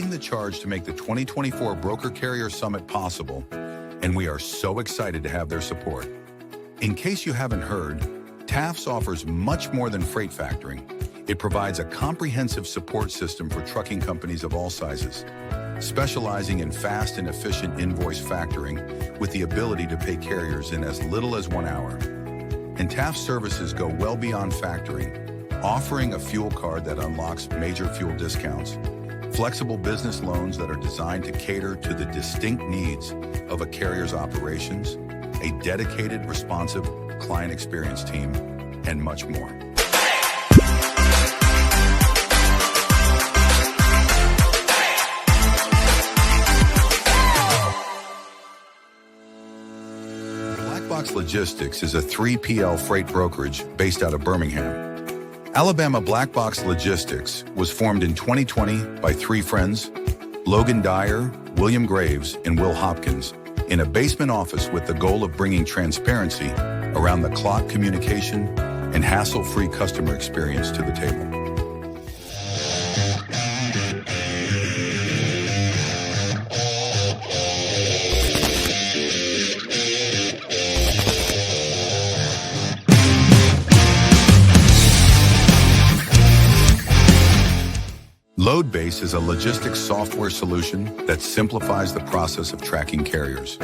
leading the charge to make the 2024 Broker Carrier Summit possible, and we are so excited to have their support. In case you haven't heard, TAFS offers much more than freight factoring. It provides a comprehensive support system for trucking companies of all sizes, specializing in fast and efficient invoice factoring with the ability to pay carriers in as little as 1 hour. And TAFS services go well beyond factoring, offering a fuel card that unlocks major fuel discounts, flexible business loans that are designed to cater to the distinct needs of a carrier's operations, a dedicated, responsive client experience team, and much more. Linkage Logistics is a 3PL freight brokerage based out of Birmingham. Alabama Black Box Logistics was formed in 2020 by 3 friends, Logan Dyer, William Graves, and Will Hopkins, in a basement office with the goal of bringing transparency around the clock communication and hassle-free customer experience to the table. LoadBase is a logistics software solution that simplifies the process of tracking carriers.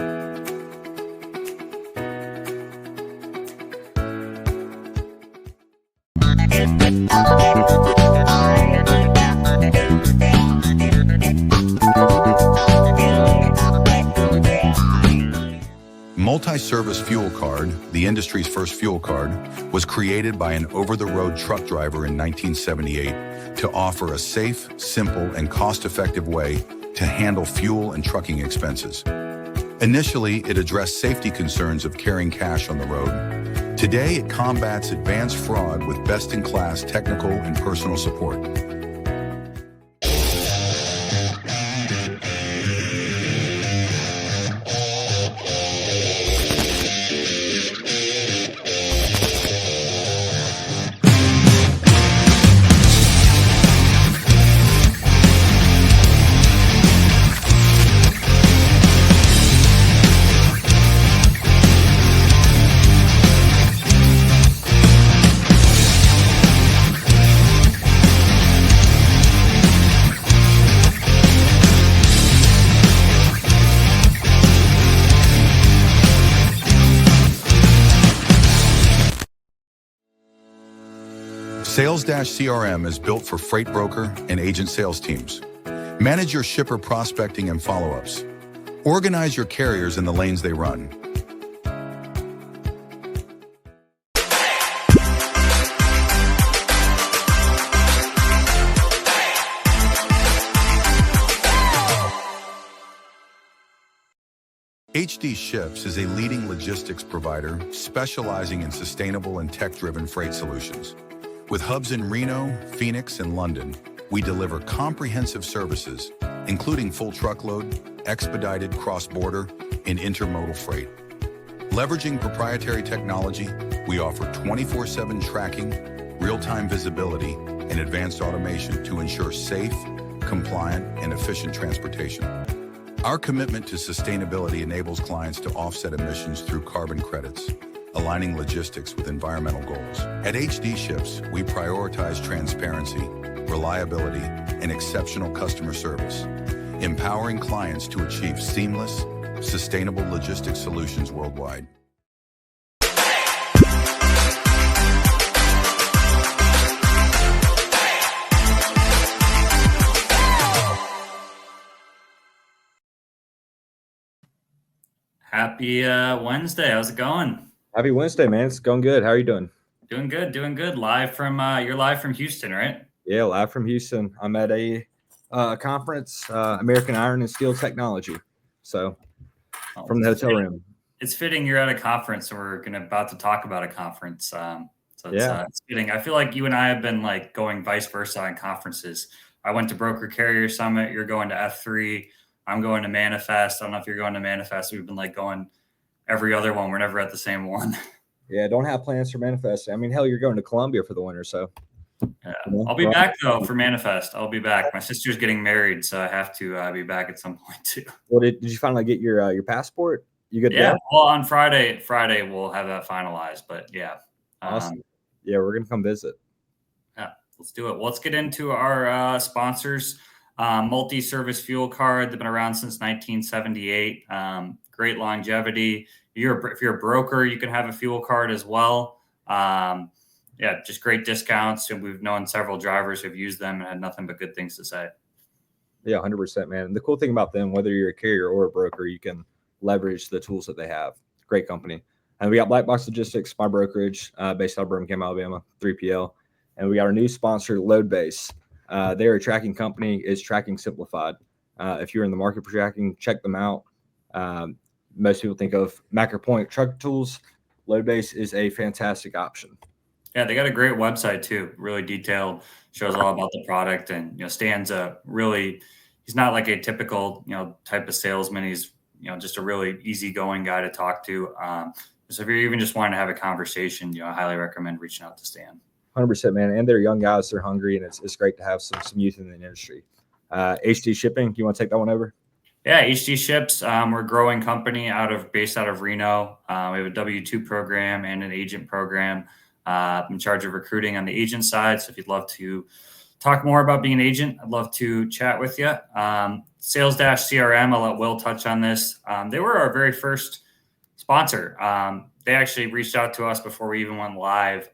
Multi-service fuel card, the industry's first fuel card, was created by an over-the-road truck driver in 1978 to offer a safe, simple, and cost-effective way to handle fuel and trucking expenses. Initially, it addressed safety concerns of carrying cash on the road. Today, it combats advanced fraud with best-in-class technical and personal support. Sales-CRM is built for freight broker and agent sales teams. Manage your shipper prospecting and follow-ups. Organize your carriers in the lanes they run. HD Ships is a leading logistics provider specializing in sustainable and tech-driven freight solutions. With hubs in Reno, Phoenix, and London, we deliver comprehensive services, including full truckload, expedited cross-border, and intermodal freight. Leveraging proprietary technology, we offer 24/7 tracking, real-time visibility, and advanced automation to ensure safe, compliant, and efficient transportation. Our commitment to sustainability enables clients to offset emissions through carbon credits, aligning logistics with environmental goals. At HD Ships, we prioritize transparency, reliability, and exceptional customer service, empowering clients to achieve seamless, sustainable logistics solutions worldwide. Happy Wednesday. How's it going? Happy Wednesday, man. It's going good. How are you doing? Doing good. Live from you're live from Houston, right? Yeah, live from Houston. I'm at a conference, American Iron and Steel Technology. So from the hotel room. It's fitting you're at a conference, and we're about to talk about a conference. So it's fitting. I feel like you and I have been like going vice versa on conferences. I went to Broker Carrier Summit. You're going to F3. I'm going to Manifest. I don't know if you're going to Manifest. We've been like going every other one. We're never at the same one. Yeah, don't have plans for Manifest. I mean, hell, you're going to Columbia for the winter, so. Yeah. You know? I'll be back though for Manifest. I'll be back. My sister's getting married, so I have to be back at some point too. Well, did you finally get your passport? You good to Yeah. go? Well, on Friday we'll have that finalized. But yeah. Awesome. Yeah, we're gonna come visit. Yeah, let's do it. Well, let's get into our sponsors. Multi-service fuel card. They've been around since 1978. Great longevity. If you're a broker, you can have a fuel card as well. Yeah, just great discounts. And we've known several drivers who've used them and had nothing but good things to say. Yeah, 100%, man. And the cool thing about them, whether you're a carrier or a broker, you can leverage the tools that they have. Great company. And we got Black Box Logistics, my brokerage, based out of Birmingham, Alabama, 3PL. And we got our new sponsor, Loadbase. They're a tracking company. It's Tracking Simplified. If you're in the market for tracking, check them out. Most people think of MacroPoint truck tools. Loadbase is a fantastic option. Yeah, they got a great website too. Really detailed, shows all about the product, and Stan's he's not like a typical type of salesman. He's just a really easygoing guy to talk to. So if you're even just wanting to have a conversation, I highly recommend reaching out to Stan. 100%, man. And they're young guys. They're hungry, and it's great to have some youth in the industry. HT Shipping, you want to take that one over? Yeah, HT Ships. We're a growing company based out of Reno. We have a W-2 program and an agent program. I'm in charge of recruiting on the agent side. So if you'd love to talk more about being an agent, I'd love to chat with you. Sales-CRM, I'll let Will touch on this. They were our very first sponsor. They actually reached out to us before we even went live,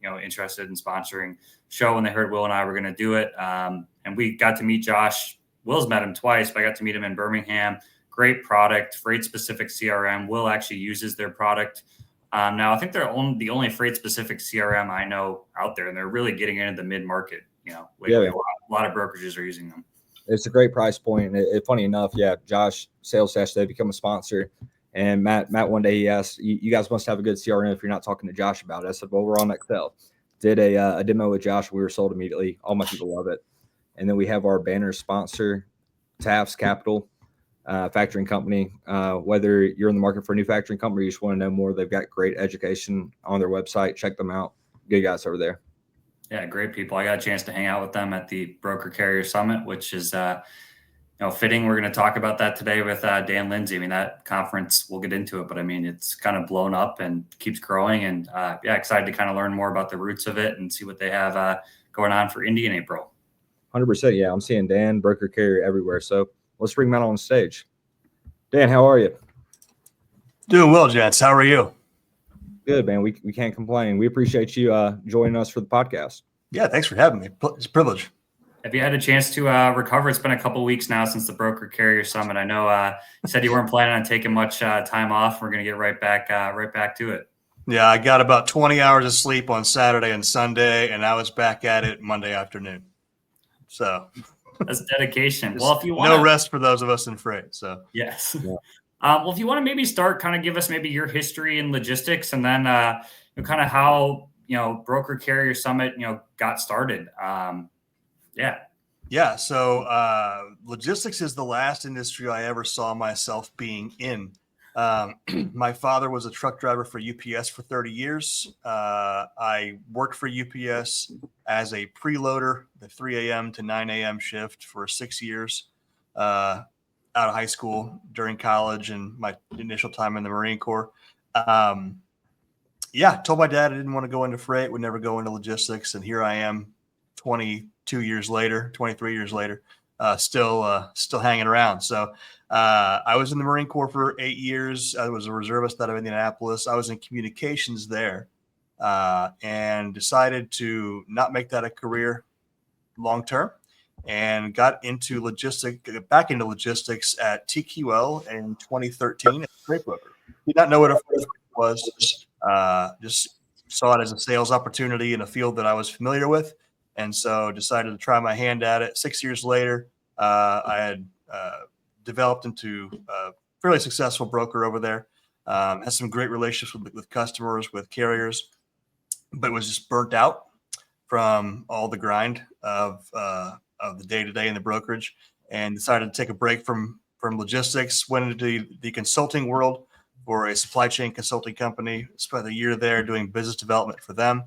interested in sponsoring show when they heard Will and I were going to do it. And we got to meet Josh. Will's met him twice, but I got to meet him in Birmingham. Great product, freight-specific CRM. Will actually uses their product. Now, I think they're the only freight-specific CRM I know out there, and they're really getting into the mid-market. A lot of brokerages are using them. It's a great price point. And funny enough, Josh, Sales Dash, they become a sponsor. And Matt, one day he asked, you guys must have a good CRM if you're not talking to Josh about it. I said, well, we're on Excel. Did a demo with Josh. We were sold immediately. All my people love it. And then we have our banner sponsor, Taft's Capital. Factoring company. Whether you're in the market for a new factoring company, or you just want to know more, they've got great education on their website. Check them out. Good guys over there. Yeah, great people. I got a chance to hang out with them at the Broker Carrier Summit, which is fitting. We're going to talk about that today with Dan Lindsey. I mean, that conference, we'll get into it, but I mean, it's kind of blown up and keeps growing. And excited to kind of learn more about the roots of it and see what they have going on for Indy in April. 100%. Yeah, I'm seeing Dan, Broker Carrier everywhere. So let's bring him out on stage. Dan, how are you? Doing well, gents. How are you? Good, man. We can't complain. We appreciate you joining us for the podcast. Yeah, thanks for having me. It's a privilege. Have you had a chance to recover? It's been a couple of weeks now since the Broker Carrier Summit. I know you said you weren't planning on taking much time off. We're going to get right back to it. Yeah, I got about 20 hours of sleep on Saturday and Sunday, and I was back at it Monday afternoon. So that's dedication. Well, if you want no rest for those of us in freight. So yes. Yeah. Well, if you want to maybe start, kind of give us maybe your history in logistics, and then kind of how Broker Carrier Summit got started. Yeah. So logistics is the last industry I ever saw myself being in. My father was a truck driver for UPS for 30 years. I worked for UPS as a preloader, the 3 a.m. to 9 a.m. shift for 6 years out of high school, during college, and my initial time in the Marine Corps. Told my dad I didn't want to go into freight, would never go into logistics. And here I am 23 years later, still hanging around. So I was in the Marine Corps for 8 years. I was a reservist out of Indianapolis. I was in communications there and decided to not make that a career long term, and got into back into logistics at TQL in 2013 as a freight broker. Did not know what a freight was. Just saw it as a sales opportunity in a field that I was familiar with. And so decided to try my hand at it. 6 years later, I had developed into a fairly successful broker over there. Had some great relationships with customers, with carriers, but was just burnt out from all the grind of the day-to-day in the brokerage, and decided to take a break from logistics. Went into the consulting world for a supply chain consulting company. Spent a year there doing business development for them.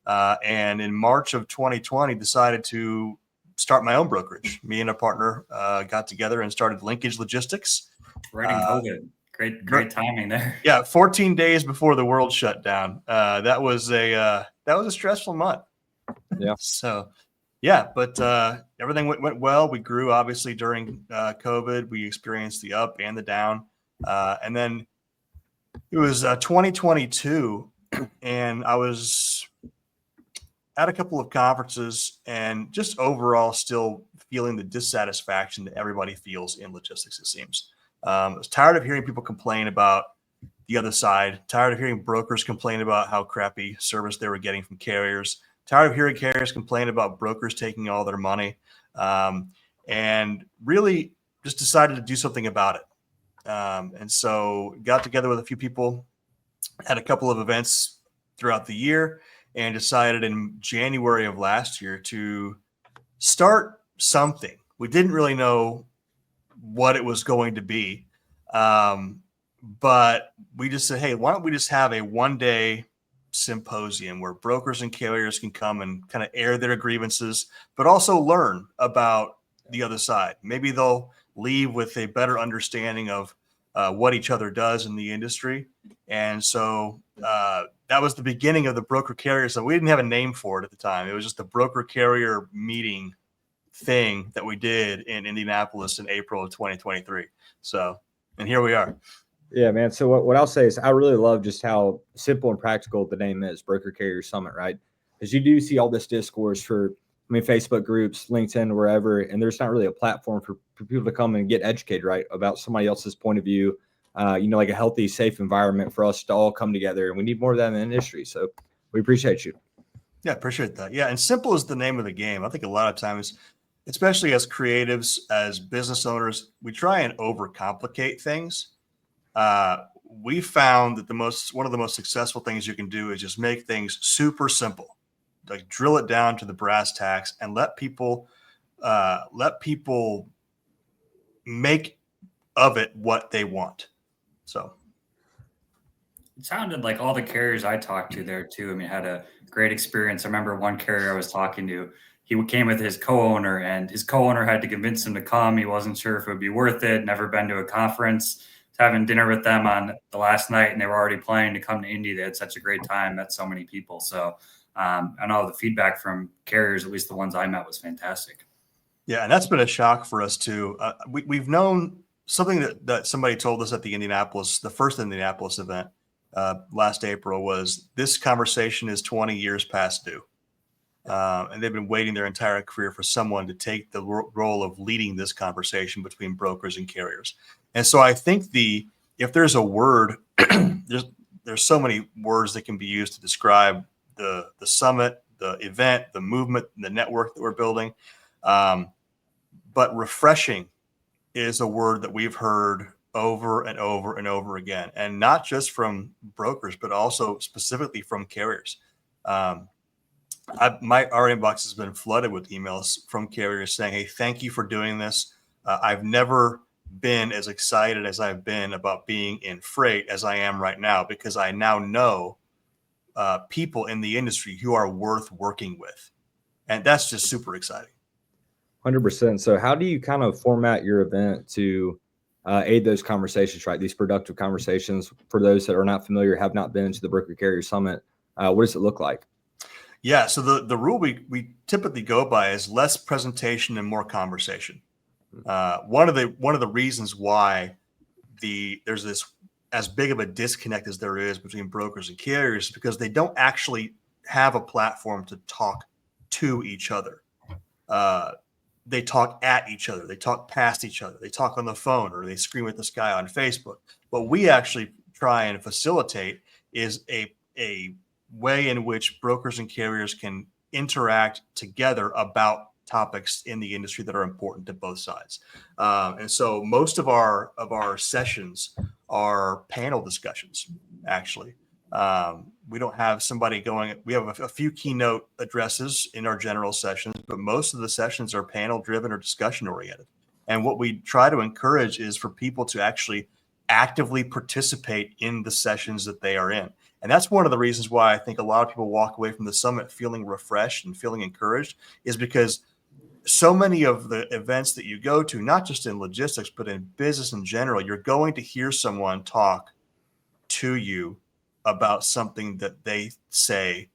And in March of 2020, decided to start my own brokerage. Me and a partner got together and started Linkage Logistics. Right in COVID. Great timing there. Yeah, 14 days before the world shut down. That was a stressful month. Yeah. So, yeah, but everything went well. We grew obviously during COVID. We experienced the up and the down, and then it was 2022, and I was at a couple of conferences and just overall still feeling the dissatisfaction that everybody feels in logistics, it seems. I was tired of hearing people complain about the other side, tired of hearing brokers complain about how crappy service they were getting from carriers, tired of hearing carriers complain about brokers taking all their money, and really just decided to do something about it. And so got together with a few people, had a couple of events throughout the year, and decided in January of last year to start something. We didn't really know what it was going to be, but we just said, hey, why don't we just have a one-day symposium where brokers and carriers can come and kind of air their grievances, but also learn about the other side. Maybe they'll leave with a better understanding of what each other does in the industry. And so that was the beginning of the broker carrier. So we didn't have a name for it at the time. It was just a broker carrier meeting thing that we did in Indianapolis in April of 2023. So, and here we are. Yeah, man. So what I'll say is I really love just how simple and practical the name is, Broker Carrier Summit, right? Because you do see all this discourse for, Facebook groups, LinkedIn, wherever, and there's not really a platform for people to come and get educated, right, about somebody else's point of view, like a healthy, safe environment for us to all come together. And we need more of that in the industry. So we appreciate you. Yeah, appreciate that. Yeah, and simple is the name of the game. I think a lot of times, especially as creatives, as business owners, we try and overcomplicate things. We found that one of the most successful things you can do is just make things super simple. Like drill it down to the brass tacks and let people make of it what they want. So it sounded like all the carriers I talked to there too. I mean, had a great experience. I remember one carrier I was talking to, he came with his co-owner, and his co-owner had to convince him to come. He wasn't sure if it would be worth it. Never been to a conference. Having dinner with them on the last night, and they were already planning to come to Indy. They had such a great time. Met so many people. So and all the feedback from carriers, at least the ones I met, was fantastic. Yeah, and that's been a shock for us too. We've known something that somebody told us at the first Indianapolis event last April was this conversation is 20 years past due. And they've been waiting their entire career for someone to take the role of leading this conversation between brokers and carriers. And so I think if there's a word, there's so many words that can be used to describe the summit, the event, the movement, the network that we're building. But refreshing is a word that we've heard over and over and over again, and not just from brokers, but also specifically from carriers. Our inbox has been flooded with emails from carriers saying, hey, thank you for doing this. I've never been as excited as I've been about being in freight as I am right now, because I now know people in the industry who are worth working with. And that's just super exciting. 100%. So how do you kind of format your event to aid those conversations, right? These productive conversations for those that are not familiar, have not been to the Broker Carrier Summit. What does it look like? Yeah. So the rule we typically go by is less presentation and more conversation. One of the reasons why there's this as big of a disconnect as there is between brokers and carriers is because they don't actually have a platform to talk to each other. They talk at each other. They talk past each other. They talk on the phone, or they scream at this guy on Facebook. What we actually try and facilitate is a way in which brokers and carriers can interact together about topics in the industry that are important to both sides. And so most of our sessions are panel discussions, actually. We don't have somebody going, we have a few keynote addresses in our general sessions, but most of the sessions are panel driven or discussion oriented. And what we try to encourage is for people to actually actively participate in the sessions that they are in. And that's one of the reasons why I think a lot of people walk away from the summit feeling refreshed and feeling encouraged, is because so many of the events that you go to, not just in logistics, but in business in general, you're going to hear someone talk to you about something that they say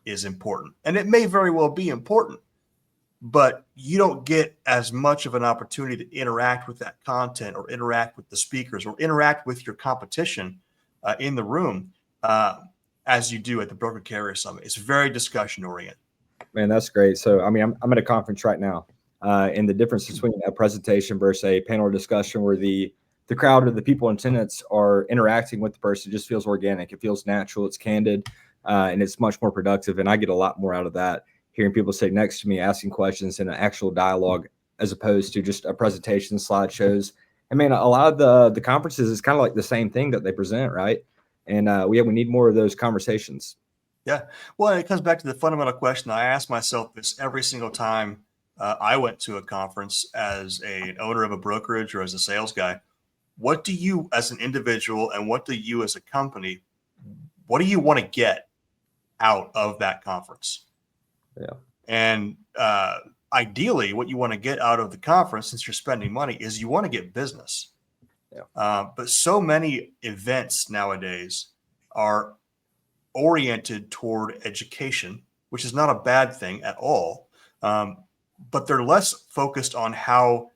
is important. And it may very well be important, but you don't get as much of an opportunity to interact with that content or interact with the speakers or interact with your competition in the room as you do at the Broker Carrier Summit. It's very discussion oriented. Man, that's great. So, I mean, I'm at a conference right now, and the difference between a presentation versus a panel discussion where the crowd or the people in attendance are interacting with the person just feels organic. It feels natural. It's candid, and it's much more productive. And I get a lot more out of that, hearing people sit next to me, asking questions, and an actual dialogue, as opposed to just a presentation, slideshows. I mean, a lot of the conferences is kind of like the same thing that they present, right? And we need more of those conversations. Yeah. Well, it comes back to the fundamental question. I ask myself this every single time I went to a conference as an owner of a brokerage or as a sales guy. What do you as an individual and what do you as a company, what do you want to get out of that conference? Yeah. And ideally, what you want to get out of the conference, since you're spending money, is you want to get business. Yeah. But so many events nowadays are oriented toward education, which is not a bad thing at all. But they're less focused on how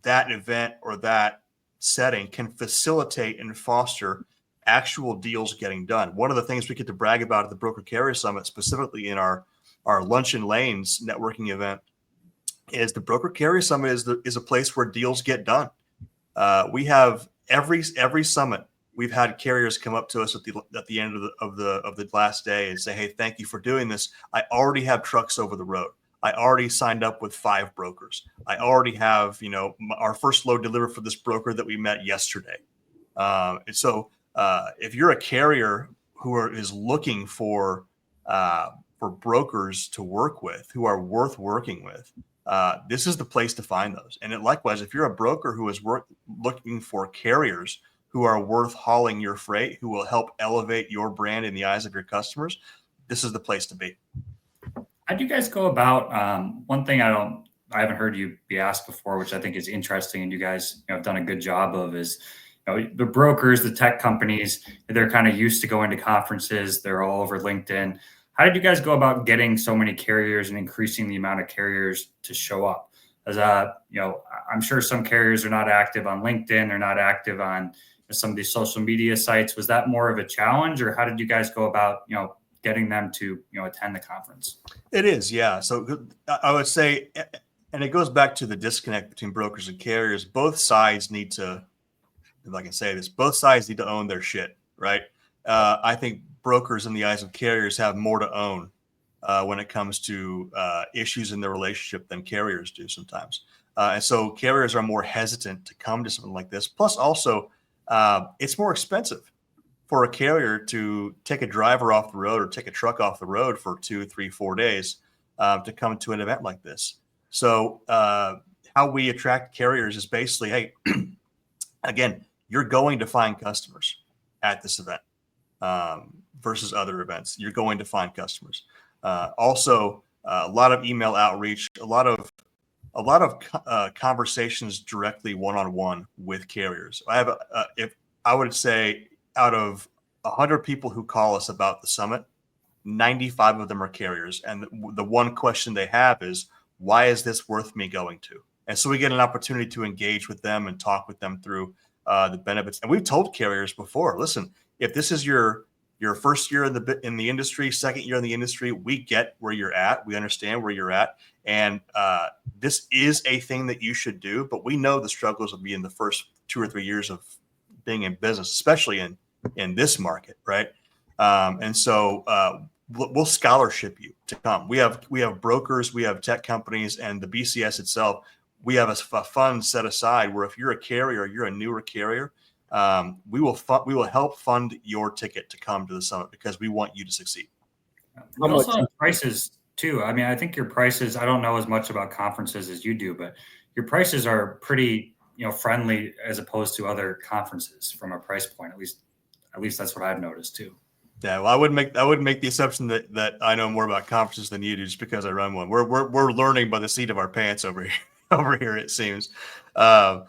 that event or that setting can facilitate and foster actual deals getting done. One of the things we get to brag about at the Broker Carrier Summit, specifically in our Lunch and Lanes networking event, is the Broker Carrier Summit is a place where deals get done. We have every summit. We've had carriers come up to us at the end of the last day and say, "Hey, thank you for doing this. I already have trucks over the road. I already signed up with 5 brokers. I already have, our first load delivered for this broker that we met yesterday." And so, if you're a carrier who is looking for brokers to work with, who are worth working with, this is the place to find those. And likewise, if you're a broker who is looking for carriers who are worth hauling your freight, who will help elevate your brand in the eyes of your customers, this is the place to be. How do you guys go about one thing I haven't heard you be asked before, which I think is interesting, and you guys have done a good job of, is the brokers, the tech companies, they're kind of used to going to conferences. They're all over LinkedIn. How did you guys go about getting so many carriers and increasing the amount of carriers to show up? As I'm sure some carriers are not active on LinkedIn. They're not active on some of these social media sites. Was that more of a challenge, or how did you guys go about, getting them to, attend the conference? It is, yeah. So I would say, and it goes back to the disconnect between brokers and carriers. Both sides need to, if I can say this, both sides need to own their shit, right? I think brokers in the eyes of carriers have more to own when it comes to issues in their relationship than carriers do sometimes. And so carriers are more hesitant to come to something like this. Plus also, it's more expensive for a carrier to take a driver off the road or take a truck off the road for 2, 3, 4 days to come to an event like this. So how we attract carriers is basically, hey, again, you're going to find customers at this event versus other events. You're going to find customers. Also, a lot of email outreach, a lot of conversations directly one-on-one with carriers. I would say out of 100 people who call us about the summit, 95 of them are carriers. And the one question they have is, why is this worth me going to? And so we get an opportunity to engage with them and talk with them through the benefits. And we've told carriers before, listen, if this is your first year in the industry, second year in the industry, we get where you're at. We understand where you're at. And this is a thing that you should do. But we know the struggles will be in the first 2 or 3 years of being in business, especially in this market, right? And so we'll scholarship you to come. We have brokers, we have tech companies, and the BCS itself. We have a fund set aside where if you're a carrier, you're a newer carrier, we will help fund your ticket to come to the summit because we want you to succeed. We also have prices too. I mean, I think your prices, I don't know as much about conferences as you do, but your prices are pretty, friendly as opposed to other conferences from a price point. At least that's what I've noticed too. Yeah, well, I wouldn't make the assumption that I know more about conferences than you do just because I run one. We're learning by the seat of our pants over here. Over here, it seems. Yeah,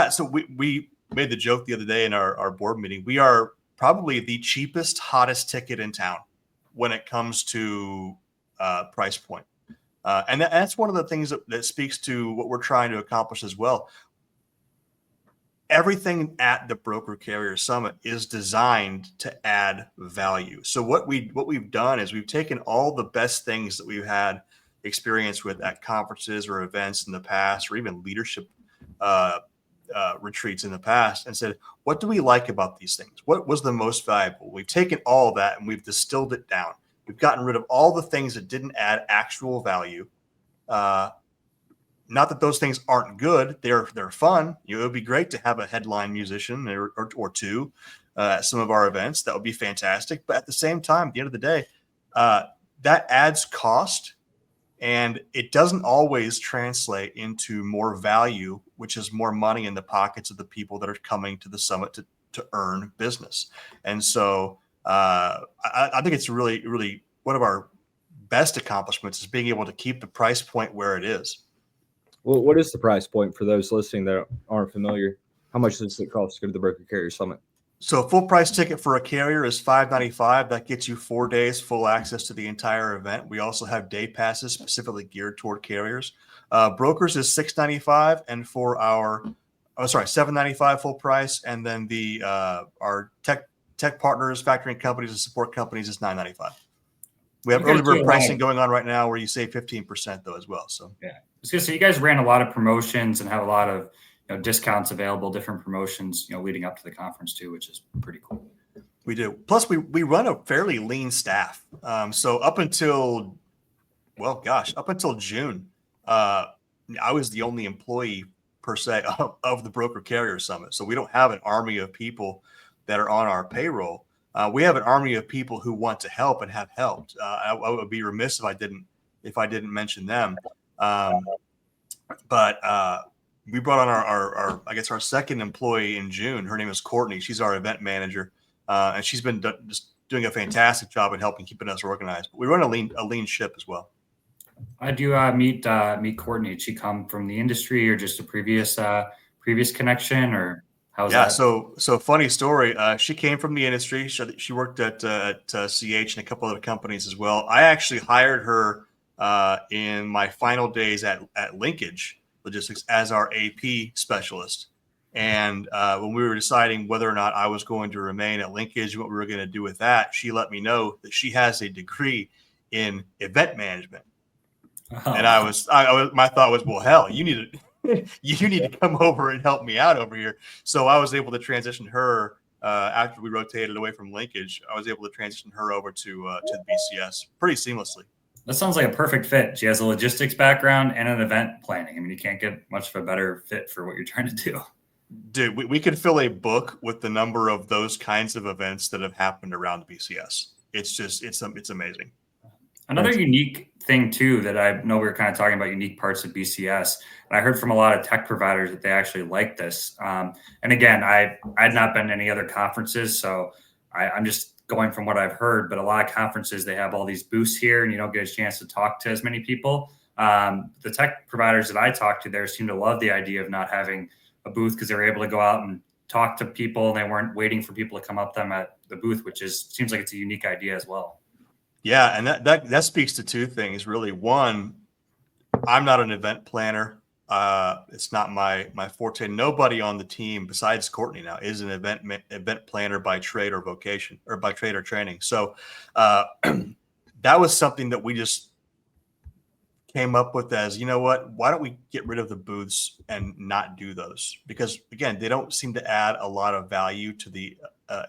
so we made the joke the other day in our board meeting. We are probably the cheapest, hottest ticket in town when it comes to price point, and that's one of the things that speaks to what we're trying to accomplish as well. Everything at the Broker Carrier Summit is designed to add value. So what we've done is we've taken all the best things that we've had experience with at conferences or events in the past, or even leadership retreats in the past, and said, what do we like about these things? What was the most valuable? We've taken all of that and we've distilled it down. We've gotten rid of all the things that didn't add actual value. Not that those things aren't good; they're fun. It would be great to have a headline musician or two at some of our events. That would be fantastic. But at the same time, at the end of the day, that adds cost, and it doesn't always translate into more value, which is more money in the pockets of the people that are coming to the summit to earn business. And so I think it's really one of our best accomplishments is being able to keep the price point where it is. Well, what is the price point for those listening that aren't familiar? How much does it cost to go to the Broker Carrier Summit? So a full price ticket for a carrier is $595. That gets you 4 days, full access to the entire event. We also have day passes specifically geared toward carriers. Brokers is $695, and for our $795 full price, and then our tech partners, factoring companies, and support companies is $995. We have early bird pricing going on right now where you save 15% though as well. So yeah, I was gonna say you guys ran a lot of promotions and have a lot of discounts available, different promotions leading up to the conference too, which is pretty cool. We do. Plus, we run a fairly lean staff. So up until June, I was the only employee per se of the Broker Carrier Summit. So we don't have an army of people that are on our payroll. We have an army of people who want to help and have helped. I would be remiss if I didn't mention them. We brought on our second employee in June. Her name is Courtney. She's our event manager, and she's been just doing a fantastic job at helping keeping us organized. But we run a lean ship as well. I do meet Courtney. Did she come from the industry or just a previous connection, or how's that? So funny story. She came from the industry. She worked at CH and a couple other companies as well. I actually hired her in my final days at Linkage Logistics as our AP specialist. And when we were deciding whether or not I was going to remain at Linkage, what we were going to do with that, she let me know that she has a degree in event management. Oh. And my thought was, well, hell, you need to come over and help me out over here. So I was able to transition her after we rotated away from Linkage. I was able to transition her over to the BCS pretty seamlessly. That sounds like a perfect fit. She has a logistics background and an event planning. I mean, you can't get much of a better fit for what you're trying to do. Dude, we could fill a book with the number of those kinds of events that have happened around the BCS. It's amazing. Another unique thing too that I know we were kind of talking about unique parts of BCS, and I heard from a lot of tech providers that they actually like this. And again, I'd not been to any other conferences, so I'm just going from what I've heard. But a lot of conferences, they have all these booths here, and you don't get a chance to talk to as many people. The tech providers that I talked to there seem to love the idea of not having a booth because they were able to go out and talk to people, and they weren't waiting for people to come up to them at the booth, which seems like it's a unique idea as well. Yeah, and that speaks to two things, really. One, I'm not an event planner. It's not my forte. Nobody on the team besides Courtney now is an event planner by trade or vocation, or by trade or training. So that was something that we just came up with as, you know what, why don't we get rid of the booths and not do those? Because again, they don't seem to add a lot of value to the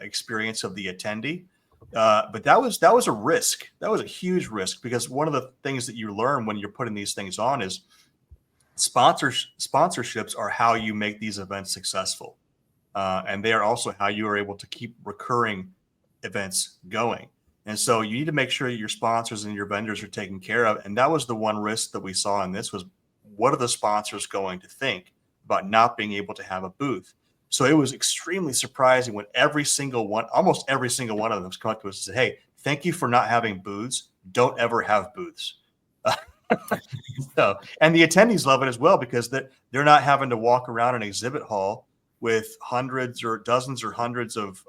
experience of the attendee. But that was a risk. That was a huge risk, because one of the things that you learn when you're putting these things on is sponsorships are how you make these events successful. And they are also how you are able to keep recurring events going. And so you need to make sure that your sponsors and your vendors are taken care of. And that was the one risk that we saw in this was, what are the sponsors going to think about not being able to have a booth? So it was extremely surprising when almost every single one of them come up to us and said, "Hey, thank you for not having booths. Don't ever have booths." So, and the attendees love it as well because they're not having to walk around an exhibit hall with hundreds or dozens or hundreds of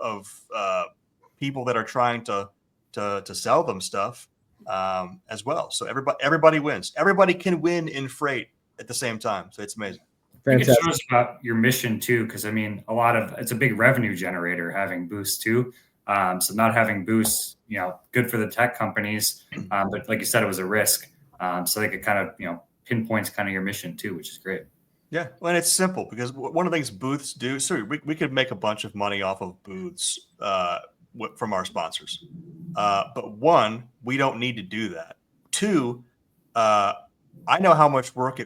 people that are trying to sell them stuff as well. So everybody wins. Everybody can win in freight at the same time. So it's amazing. I think it shows about your mission too, because I mean, it's a big revenue generator having boosts too. So not having boosts, good for the tech companies, but like you said, it was a risk. So they could kind of, pinpoints kind of your mission too, which is great. Yeah, well, and it's simple because one of the things booths do. So we could make a bunch of money off of booths from our sponsors, but one, we don't need to do that. Two, I know how much work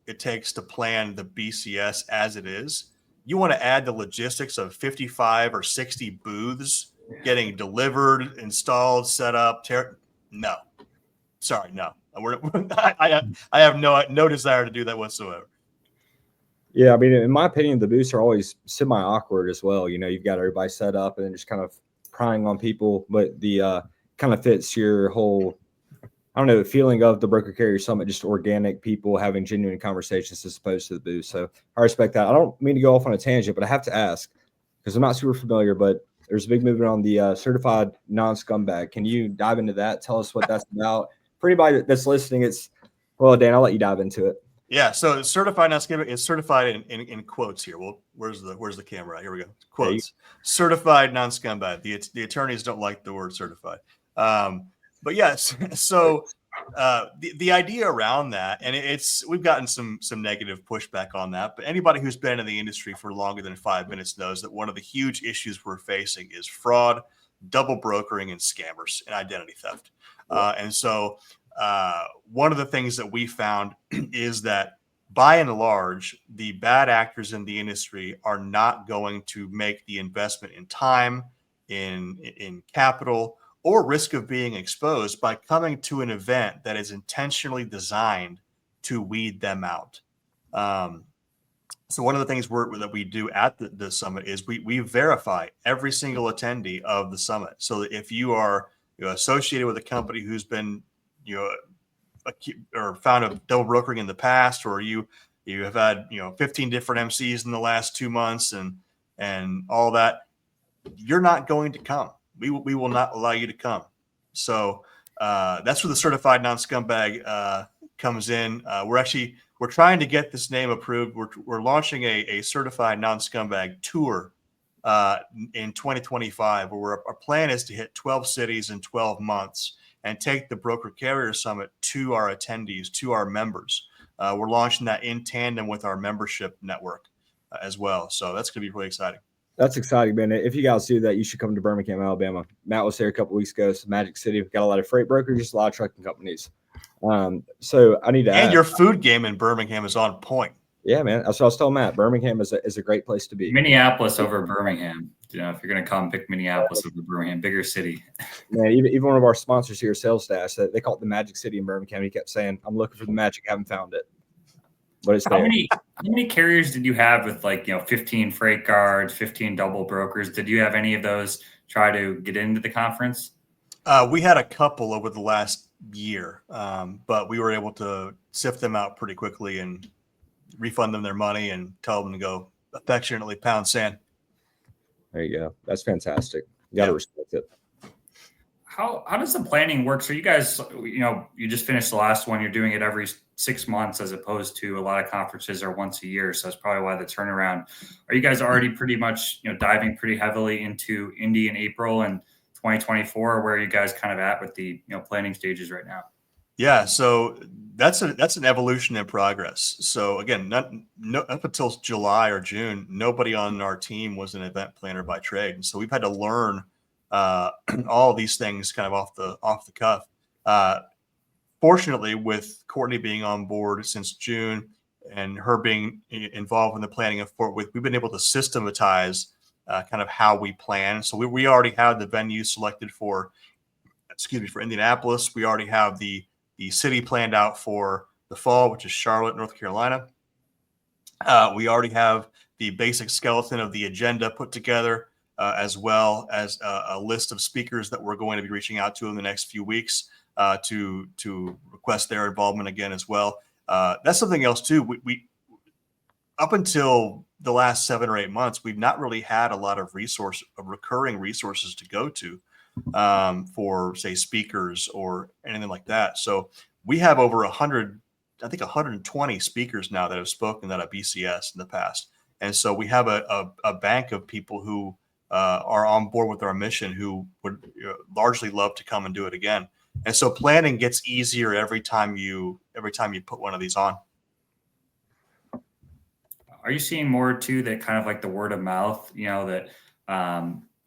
it takes to plan the BCS as it is. You want to add the logistics of 55 or 60 booths getting delivered, installed, set up. No, sorry, no. I have no desire to do that whatsoever. Yeah, I mean, in my opinion, the booths are always semi-awkward as well. You've got everybody set up and then just kind of prying on people, but the kind of fits your whole, I don't know, feeling of the Broker Carrier Summit, just organic people having genuine conversations as opposed to the booth. So I respect that. I don't mean to go off on a tangent, but I have to ask because I'm not super familiar, but there's a big movement on the certified non-scumbag. Can you dive into that? Tell us what that's about. For anybody that's listening, Dan, I'll let you dive into it. Yeah, so certified non-scumbag is certified in quotes here. Well, where's the camera? Here we go. Quotes. Certified non-scumbag. The attorneys don't like the word certified. But yes, so the idea around that, and we've gotten some negative pushback on that, but anybody who's been in the industry for longer than 5 minutes knows that one of the huge issues we're facing is fraud, double brokering, and scammers and identity theft. And so one of the things that we found is that by and large, the bad actors in the industry are not going to make the investment in time, in capital, or risk of being exposed by coming to an event that is intentionally designed to weed them out. So one of the things that we do at the summit is we verify every single attendee of the summit. So that if you are associated with a company who's been or found a double brokering in the past, or you have had 15 different MCs in the last 2 months and all that, you're not going to come. We will not allow you to come. So that's where the certified non-scumbag comes in. We're trying to get this name approved. We're launching a certified non-scumbag tour in 2025, where our plan is to hit 12 cities in 12 months and take the Broker Carrier Summit to our attendees, to our members. We're launching that in tandem with our membership network as well. So that's going to be really exciting. That's exciting, man. If you guys do that, you should come to Birmingham, Alabama. Matt was there a couple of weeks ago. It's Magic City. We've got a lot of freight brokers, a lot of trucking companies. So I need to add. And your food game in Birmingham is on point. Yeah, man. That's what I was telling Matt. Birmingham is a great place to be. Minneapolis over Birmingham. If you're going to come, pick Minneapolis over Birmingham, bigger city. Man, even one of our sponsors here, Sales Dash, they call it the Magic City in Birmingham. He kept saying, "I'm looking for the magic, haven't found it." But it's how many carriers did you have with 15 freight guards, 15 double brokers? Did you have any of those try to get into the conference? We had a couple over the last year, but we were able to sift them out pretty quickly and refund them their money and tell them to go affectionately pound sand. There you go. That's fantastic. You got to respect it. How does the planning work? So you guys, you just finished the last one. You're doing it every 6 months as opposed to a lot of conferences are once a year. So that's probably why the turnaround. Are you guys already pretty much, diving pretty heavily into Indy in April and 2024? Or where are you guys kind of at with the, planning stages right now? Yeah, so that's an evolution in progress. So again, up until July or June, nobody on our team was an event planner by trade, and so we've had to learn all these things kind of off the cuff. Fortunately, with Courtney being on board since June and her being involved in the planning of Fort Worth, we've been able to systematize kind of how we plan. So we already have the venue selected for Indianapolis. We already have the city planned out for the fall, which is Charlotte, North Carolina. We already have the basic skeleton of the agenda put together, as well as a list of speakers that we're going to be reaching out to in the next few weeks to request their involvement again as well. That's something else too. We up until the last 7 or 8 months, we've not really had a lot of recurring resources to go to for, say, speakers or anything like that. So we have over 100, I think 120 speakers now that have spoken at a BCS in the past. And so we have a bank of people who are on board with our mission who would largely love to come and do it again. And so planning gets easier every time you put one of these on. Are you seeing more too that kind of like the word of mouth, that,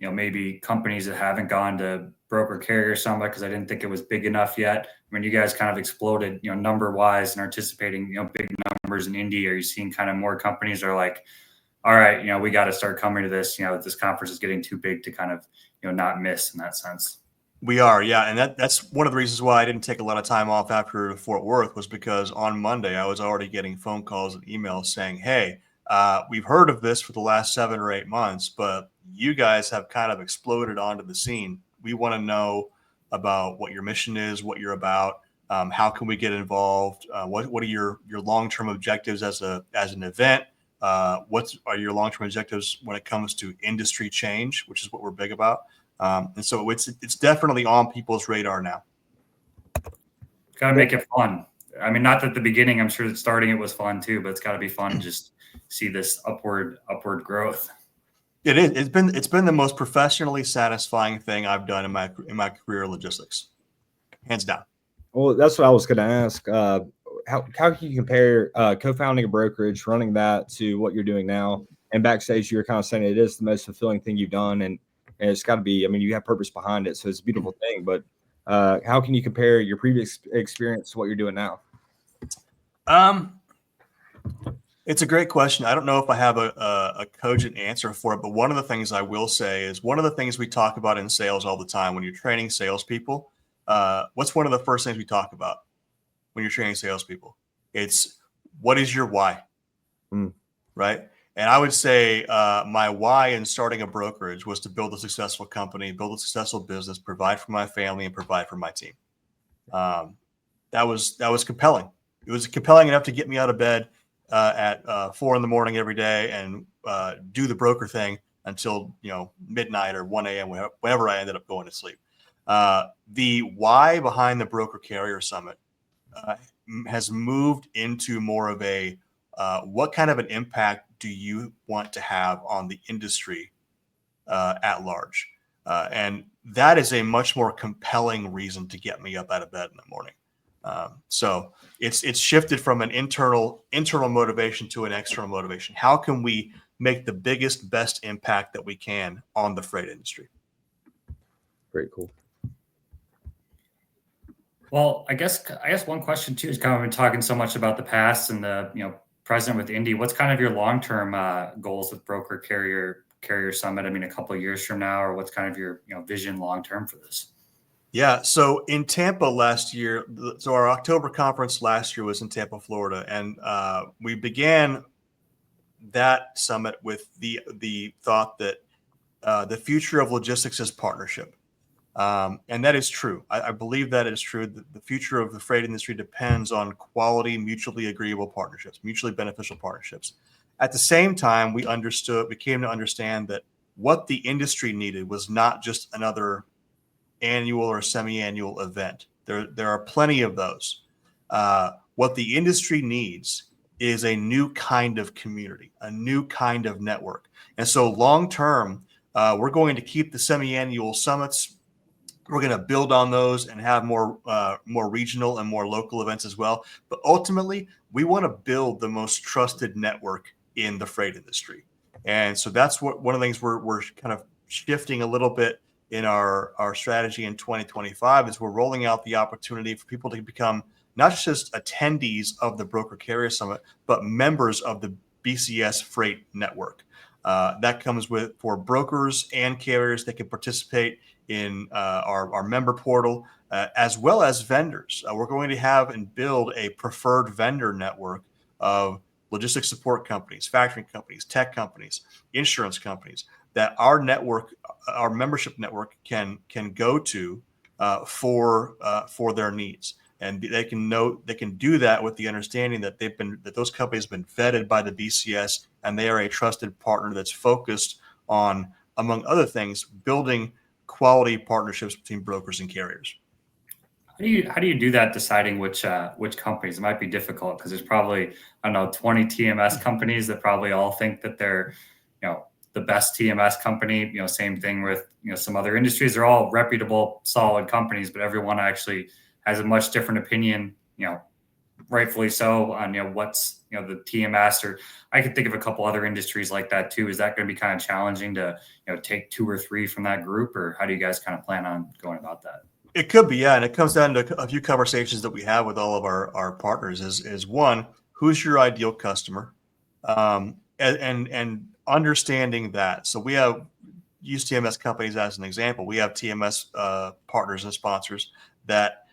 maybe companies that haven't gone to broker carrier summit because I didn't think it was big enough yet? I mean, you guys kind of exploded, number wise and anticipating, big numbers in Indy. Are you seeing kind of more companies are like, all right, we got to start coming to this, this conference is getting too big to kind of, not miss in that sense? We are. Yeah. And that's one of the reasons why I didn't take a lot of time off after Fort Worth, was because on Monday, I was already getting phone calls and emails saying, hey, we've heard of this for the last 7 or 8 months, but you guys have kind of exploded onto the scene. We want to know about what your mission is, what you're about. How can we get involved? What are your long-term objectives as an event? What are your long-term objectives when it comes to industry change, which is what we're big about? And so it's definitely on people's radar now. Got to make it fun. I mean, not that the beginning, I'm sure that starting it was fun too, but it's got to be fun to just see this upward growth. It is. It's been the most professionally satisfying thing I've done in my career in logistics, hands down. Well, that's what I was going to ask. How can you compare co-founding a brokerage, running that, to what you're doing now? And backstage, you're kind of saying it is the most fulfilling thing you've done, and it's got to be. I mean, you have purpose behind it, so it's a beautiful thing. But how can you compare your previous experience to what you're doing now? It's a great question. I don't know if I have a cogent answer for it, but one of the things I will say is one of the things we talk about in sales all the time when you're training salespeople. What's one of the first things we talk about when you're training salespeople? It's, what is your why? Right? And I would say my why in starting a brokerage was to build a successful company, build a successful business, provide for my family, and provide for my team. That was compelling. It was compelling enough to get me out of bed at 4 a.m. every day and do the broker thing until midnight or 1 a.m. whenever I ended up going to sleep. The why behind the Broker Carrier Summit has moved into more of a what kind of an impact do you want to have on the industry at large? And that is a much more compelling reason to get me up out of bed in the morning. So it's shifted from an internal motivation to an external motivation. How can we make the biggest, best impact that we can on the freight industry? Very cool. Well, I guess one question too is kind of been talking so much about the past and the present with Indy. What's kind of your long-term goals with Broker Carrier Summit? I mean, a couple of years from now, or what's kind of your vision long-term for this? Yeah. So in Tampa last year, so our October conference last year was in Tampa, Florida. And we began that summit with the thought that the future of logistics is partnership. And that is true. I believe that is true. The future of the freight industry depends on quality, mutually agreeable partnerships, mutually beneficial partnerships. At the same time, we came to understand that what the industry needed was not just another annual or semi-annual event. There are plenty of those. What the industry needs is a new kind of community, a new kind of network. And so long term, we're going to keep the semi-annual summits. We're going to build on those and have more regional and more local events as well. But ultimately, we want to build the most trusted network in the freight industry. And so that's one of the things we're kind of shifting a little bit in our strategy in 2025 is we're rolling out the opportunity for people to become not just attendees of the Broker Carrier Summit, but members of the BCS Freight Network. That comes for brokers and carriers that can participate in our member portal, as well as vendors. We're going to have and build a preferred vendor network of logistics support companies, factoring companies, tech companies, insurance companies that our network, our membership network can go to for their needs. And they can do that with the understanding that those companies have been vetted by the BCS, and they are a trusted partner that's focused on, among other things, building quality partnerships between brokers and carriers. How do you do that, deciding which companies? It might be difficult because there's probably, I don't know, 20 TMS companies that probably all think that they're, the best TMS company. Same thing with, some other industries. They're all reputable, solid companies, but everyone actually has a much different opinion, rightfully so, on, what's, the TMS. Or I could think of a couple other industries like that too. Is that going to be kind of challenging to, take 2 or 3 from that group, or how do you guys kind of plan on going about that? It could be, yeah. And it comes down to a few conversations that we have with all of our partners is one, who's your ideal customer? And understanding that. So we use TMS companies as an example. We have TMS partners and sponsors that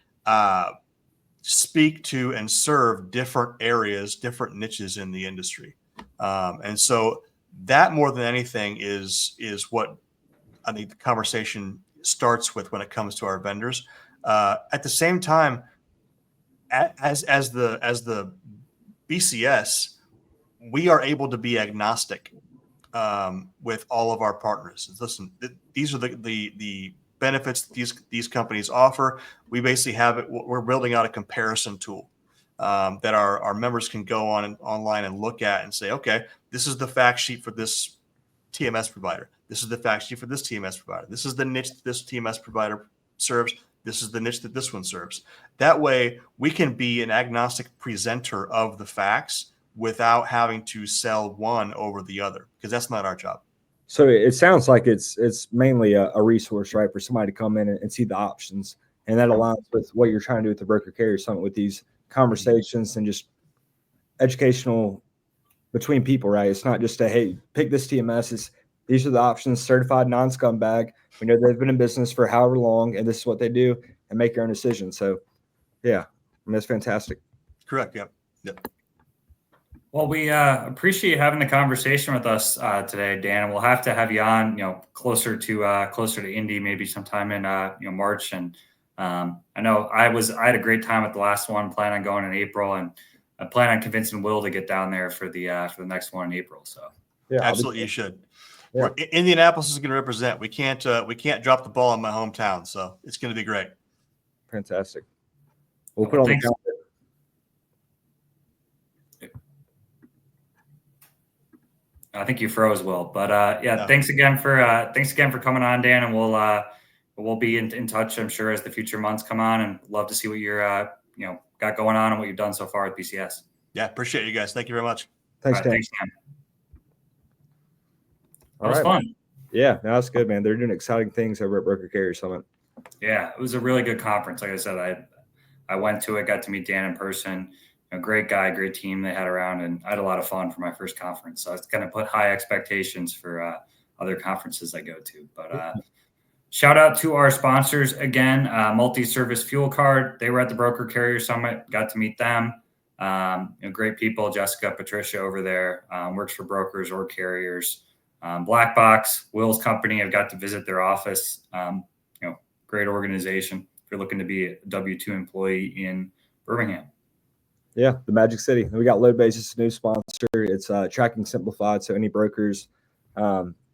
speak to and serve different areas, different niches in the industry. And so that, more than anything, is what I think the conversation starts with when it comes to our vendors. At the same time, as the BCS, we are able to be agnostic with all of our partners. Listen, these are the benefits these companies offer. We basically we're building out a comparison tool that our members can go online and look at and say, okay, this is the fact sheet for this TMS provider. This is the fact sheet for this TMS provider. This is the niche that this TMS provider serves. This is the niche that this one serves. That way, we can be an agnostic presenter of the facts without having to sell one over the other, because that's not our job. So it sounds like it's mainly a resource, right, for somebody to come in and see the options, and that aligns with what you're trying to do with the Broker Carrier Summit, with these conversations and just educational between people, right? It's not just hey, pick this TMS. These are the options. Certified non-scumbag. We know they've been in business for however long, and this is what they do, and make your own decision. So, yeah, that's fantastic. Correct. Yep. Well, we appreciate having the conversation with us today, Dan. And we'll have to have you on, closer to Indy, maybe sometime in March. And I know I had a great time at the last one. Plan on going in April, and I plan on convincing Will to get down there for the next one in April. So yeah, absolutely, you should. Yeah. Indianapolis is going to represent. We can't drop the ball in my hometown, so it's going to be great. Fantastic. We'll put on the calendar. I think you froze, Will, but thanks again for coming on, Dan, and we'll be in touch, I'm sure, as the future months come on, and love to see what you're got going on and what you've done so far at BCS. Yeah, appreciate you guys. Thank you very much. Thanks, Dan. Thanks, Dan. That was fun. Yeah, that's good, man. They're doing exciting things over at Broker Carrier Summit. Yeah, it was a really good conference. Like I said, I went to it, got to meet Dan in person. Great guy, great team they had around, and I had a lot of fun for my first conference. So it's going to put high expectations for other conferences I go to. But shout out to our sponsors again, Multi-Service Fuel Card. They were at the Broker Carrier Summit, got to meet them. Great people. Jessica, Patricia over there works for brokers or carriers. Black Box, Will's company. I've got to visit their office. Great organization if you're looking to be a W-2 employee in Birmingham. Yeah, the Magic City. We got Loadbase as a new sponsor. It's tracking simplified. So any brokers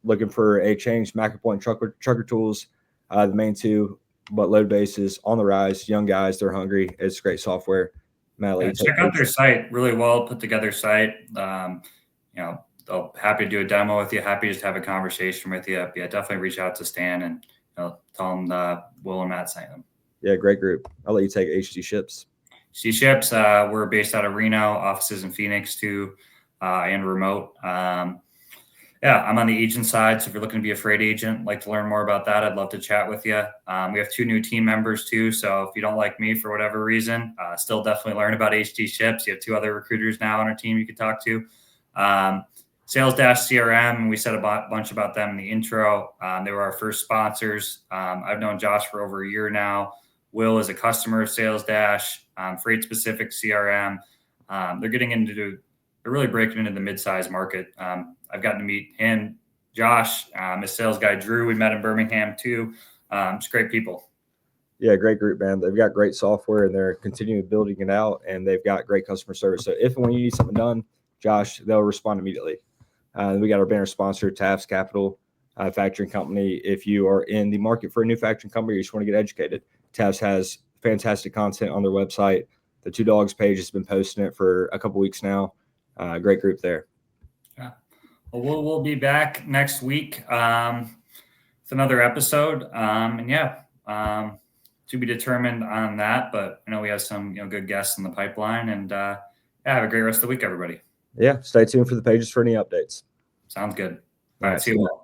looking for a change, MacroPoint, Trucker Tools, the main two. But Loadbase is on the rise. Young guys, they're hungry. It's great software. Check out their site. Really well put together site. They'll happy to do a demo with you. Happy to just have a conversation with you. Yeah, definitely reach out to Stan and tell them Will and Matt sent them. Yeah, great group. I'll let you take HT Ships. HT Ships, we're based out of Reno, offices in Phoenix too, and remote. I'm on the agent side. So if you're looking to be a freight agent, like to learn more about that, I'd love to chat with you. We have 2 new team members too. So if you don't like me for whatever reason, still definitely learn about HT Ships. You have 2 other recruiters now on our team you could talk to. Sales Dash CRM, we said a bunch about them in the intro. They were our first sponsors. I've known Josh for over a year now. Will is a customer of Sales Dash, freight specific CRM. They're getting into really breaking into the mid-size market. I've gotten to meet him, Josh, his sales guy, Drew. We met in Birmingham too. Just great people. Yeah, great group, man. They've got great software and they're continuing building it out, and they've got great customer service. So if and when you need something done, Josh, they'll respond immediately. We got our banner sponsor, Tafts Capital Factoring Company. If you are in the market for a new factoring company, you just want to get educated, Tafts has fantastic content on their website. The Two Dawgs page has been posting it for a couple weeks now. Great group there. Yeah. Well, we'll be back next week with another episode. To be determined on that, but we have some good guests in the pipeline, and have a great rest of the week, everybody. Yeah, stay tuned for the pages for any updates. Sounds good. All right, see you all.